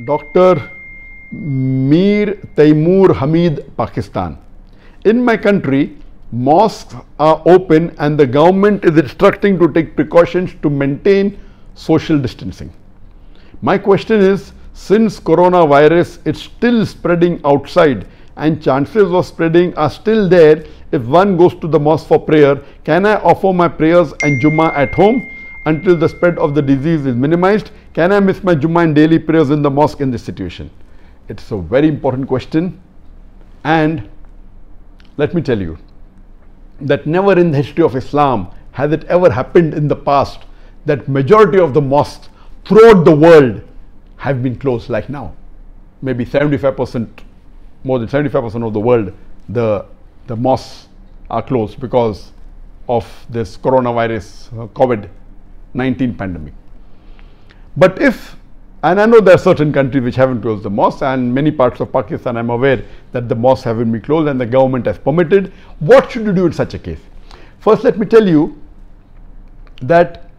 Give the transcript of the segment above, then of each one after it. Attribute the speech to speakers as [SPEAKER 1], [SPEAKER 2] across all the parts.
[SPEAKER 1] Dr. Mir Taimur Hamid, Pakistan. In my country, mosques are open and the government is instructing to take precautions to maintain social distancing. My question is, since coronavirus is still spreading outside and chances of spreading are still there, if one goes to the mosque for prayer, can I offer my prayers and Jummah at home until the spread of the disease is minimized? Can I miss my Jummah and daily prayers in the mosque in this situation? It's a very important question, and let me tell you that never in the history of Islam has it ever happened in the past that majority of the mosques throughout the world have been closed like now. Maybe 75%, more than 75% of the world, the mosques are closed because of this coronavirus, COVID-19 pandemic. But if, and I know there are certain countries which haven't closed the mosques, and many parts of Pakistan I'm aware that the mosques haven't been closed and the government has permitted. What should you do in such a case? First, let me tell you that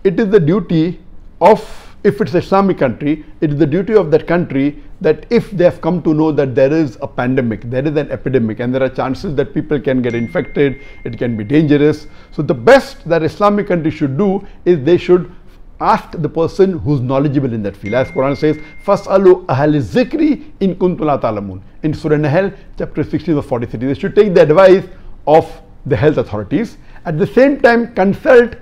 [SPEAKER 1] it is the duty of, if it's an Islamic country, it is the duty of that country that if they have come to know that there is a pandemic, there is an epidemic, and there are chances that people can get infected, it can be dangerous. So the best that Islamic country should do is they should ask the person who's knowledgeable in that field. As Quran says, "Fas'alu ahli zikri in kuntum la ta'lamun." In Surah Nahl, chapter 16 of 43. They should take the advice of the health authorities. At the same time, consult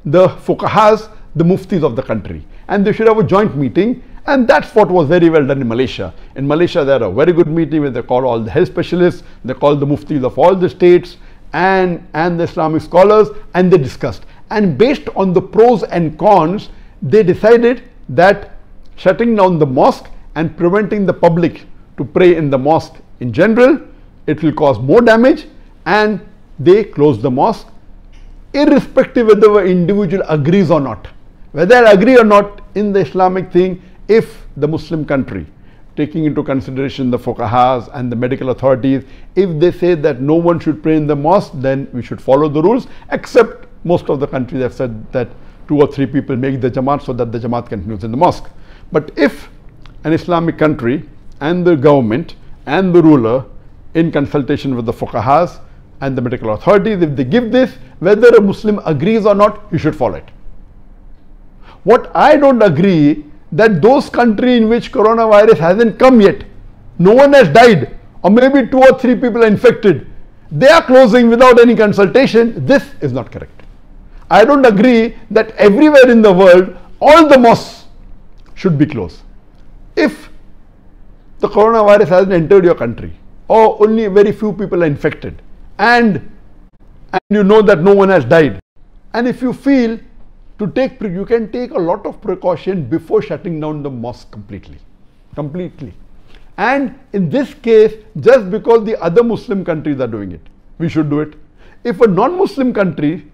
[SPEAKER 1] the fuqahas, the muftis of the country, and they should have a joint meeting. And that's what was very well done in Malaysia. In Malaysia, they had a very good meeting where they called all the health specialists, they called the muftis of all the states and the Islamic scholars, and they discussed. And based on the pros and cons, they decided that shutting down the mosque and preventing the public to pray in the mosque in general, it will cause more damage, and they closed the mosque, irrespective whether the individual agrees or not. Whether I agree or not in the Islamic thing, if the Muslim country, taking into consideration the fuqahas and the medical authorities, if they say that no one should pray in the mosque, then we should follow the rules, except most of the countries have said that 2 or 3 people make the Jamaat so that the Jamaat continues in the mosque. But if an Islamic country and the government and the ruler, in consultation with the fuqahas and the medical authorities, if they give this, whether a Muslim agrees or not, you should follow it. What I don't agree, that those countries in which coronavirus hasn't come yet, no one has died, or maybe 2 or 3 people are infected, they are closing without any consultation. This is not correct. I don't agree that everywhere in the world all the mosques should be closed. If the coronavirus hasn't entered your country, or only very few people are infected, and you know that no one has died, and if you feel to take, you can take a lot of precaution before shutting down the mosque completely. And in this case, just because the other Muslim countries are doing it, we should do it. If a non-Muslim country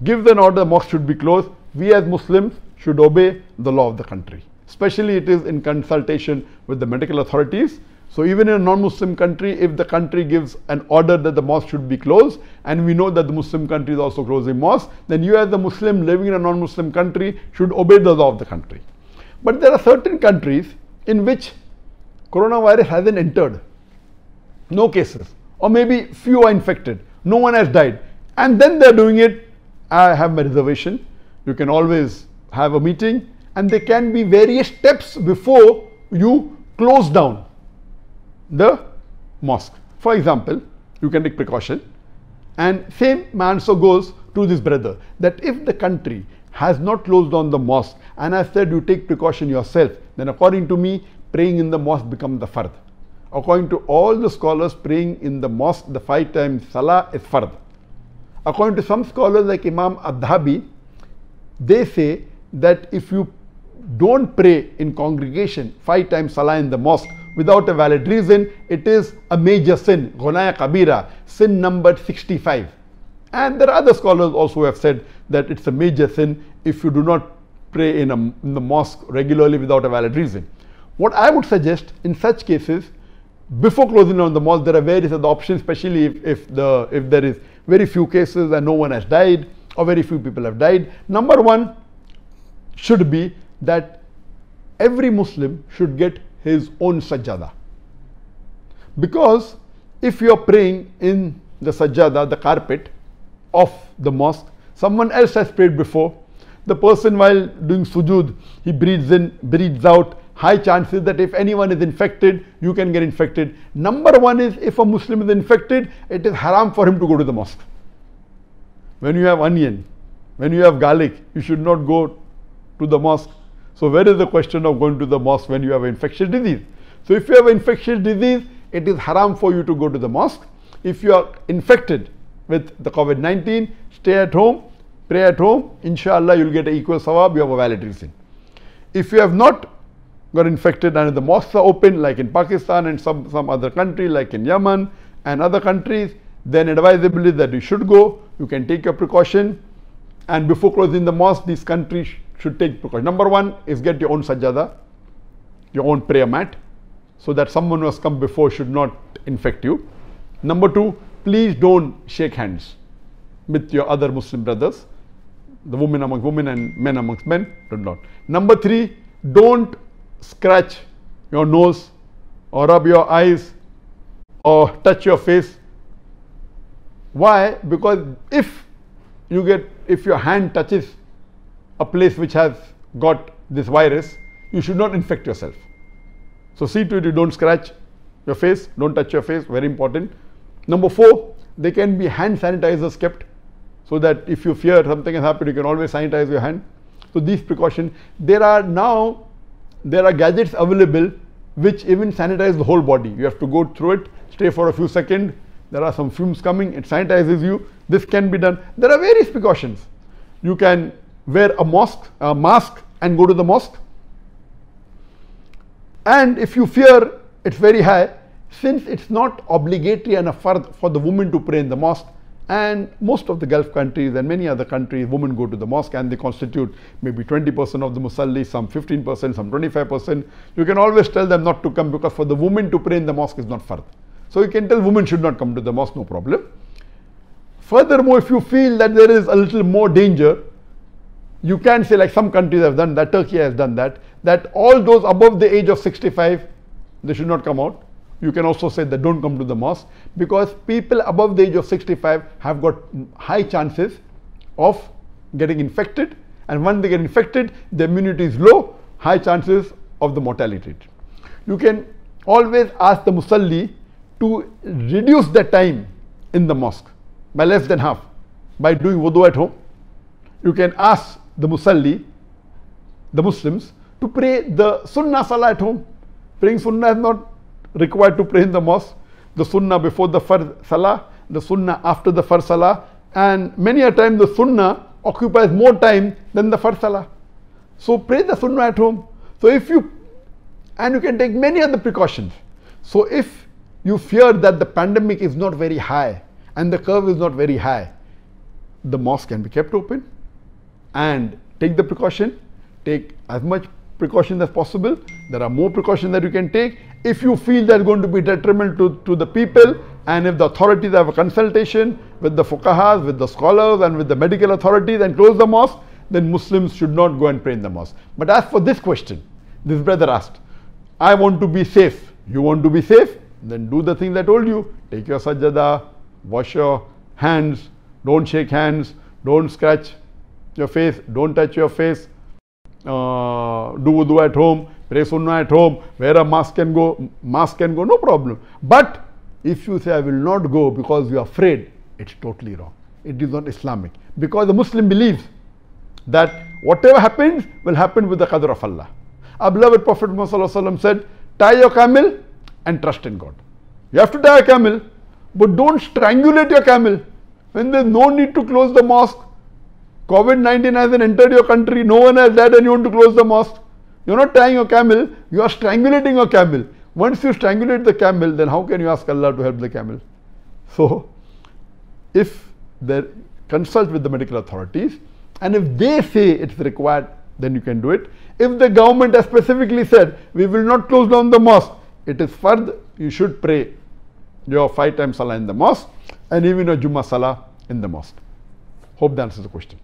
[SPEAKER 1] gives an order, the mosque should be closed, we as Muslims should obey the law of the country. Especially it is in consultation with the medical authorities. So even in a non-Muslim country, if the country gives an order that the mosque should be closed, and we know that the Muslim country is also closing mosques, then you as a Muslim living in a non-Muslim country should obey the law of the country. But there are certain countries in which coronavirus hasn't entered, no cases, or maybe few are infected, no one has died, and then they're doing it. I have my reservation. You can always have a meeting, and there can be various steps before you close down the mosque. For example, you can take precaution, and same answer goes to this brother, that if the country has not closed down the mosque and I said you take precaution yourself, then according to me, praying in the mosque becomes the fard. According to all the scholars, praying in the mosque the 5 times salah is fard. According to some scholars like Imam Adhabi, they say that if you don't pray in congregation 5 times salah in the mosque without a valid reason, it is a major sin, Ghunaya Kabira, sin number 65. And there are other scholars also who have said that it's a major sin if you do not pray in the mosque regularly without a valid reason. What I would suggest in such cases, before closing down the mosque, there are various other options, especially if there is very few cases and no one has died, or very few people have died. Number one should be that every Muslim should get his own sajjada. Because if you are praying in the sajjada, the carpet of the mosque, someone else has prayed before. The person while doing sujood, he breathes in, breathes out. High chances that if anyone is infected, you can get infected. Number one is, if a Muslim is infected, it is haram for him to go to the mosque. When you have onion, when you have garlic, you should not go to the mosque. So where is the question of going to the mosque when you have infectious disease? So if you have infectious disease, it is haram for you to go to the mosque. If you are infected with the COVID-19, stay at home, pray at home. Inshallah, you will get an equal sawab, you have a valid reason. If you have not got infected and the mosques are open, like in Pakistan and some other country, like in Yemen and other countries, then advisable is that you should go. You can take your precaution, and before closing the mosque, these countries should take precaution. Number one is get your own sajjada, your own prayer mat, so that someone who has come before should not infect you. Number two, please don't shake hands with your other Muslim brothers. The women among women and men amongst men, do not. Number three, don't scratch your nose or rub your eyes or touch your face. Why? Because if your hand touches a place which has got this virus, you should not infect yourself. So see to it you don't scratch your face, don't touch your face, very important. Number four, there can be hand sanitizers kept, so that if you fear something has happened, you can always sanitize your hand. So these precautions. There are gadgets available which even sanitize the whole body. You have to go through it, stay for a few seconds. There are some fumes coming, it sanitizes you. This can be done. There are various precautions. You can wear a mask and go to the mosque. And if you fear it's very high, since it's not obligatory and a fard for the woman to pray in the mosque, and most of the Gulf countries and many other countries, women go to the mosque and they constitute maybe 20% of the musalli, some 15%, some 25%. You can always tell them not to come, because for the woman to pray in the mosque is not fard. So you can tell women should not come to the mosque, no problem. Furthermore, if you feel that there is a little more danger, you can say, like some countries have done that, Turkey has done that, that all those above the age of 65, they should not come out. You can also say that don't come to the mosque, because people above the age of 65 have got high chances of getting infected, and when they get infected, the immunity is low, high chances of the mortality rate. You can always ask the musalli to reduce the time in the mosque by less than half by doing wudu at home. You can ask the musalli, the Muslims, to pray the sunnah salah at home. Praying sunnah is not required to pray in the mosque. The sunnah before the fard salah, the sunnah after the fard salah, and many a time the sunnah occupies more time than the fard salah. So pray the sunnah at home. So you can take many other precautions. So if you fear that the pandemic is not very high and the curve is not very high, the mosque can be kept open, and take the precaution, take as much precaution as possible. There are more precautions that you can take. If you feel that's going to be detrimental to the people, and if the authorities have a consultation with the fuqahas, with the scholars and with the medical authorities and close the mosque, then Muslims should not go and pray in the mosque. But as for this question, this brother asked, I want to be safe. You want to be safe? Then do the things I told you. Take your sajjada, wash your hands, don't shake hands, don't scratch your face, don't touch your face, do wudu at home, pray sunnah at home, wear a mask can go, no problem. But if you say I will not go because you are afraid, it's totally wrong. It is not Islamic. Because the Muslim believes that whatever happens will happen with the qadr of Allah. Our beloved Prophet Muhammad said, tie your camel and trust in God. You have to tie a camel, but don't strangulate your camel. When there is no need to close the mosque, COVID-19 hasn't entered your country, no one has died, and you want to close the mosque. You are not tying your camel, you are strangulating your camel. Once you strangulate the camel, then how can you ask Allah to help the camel? So, if they consult with the medical authorities, and if they say it's required, then you can do it. If the government has specifically said, we will not close down the mosque, it is fard, you should pray your 5 times salah in the mosque, and even your Jummah salah in the mosque. Hope that answers the question.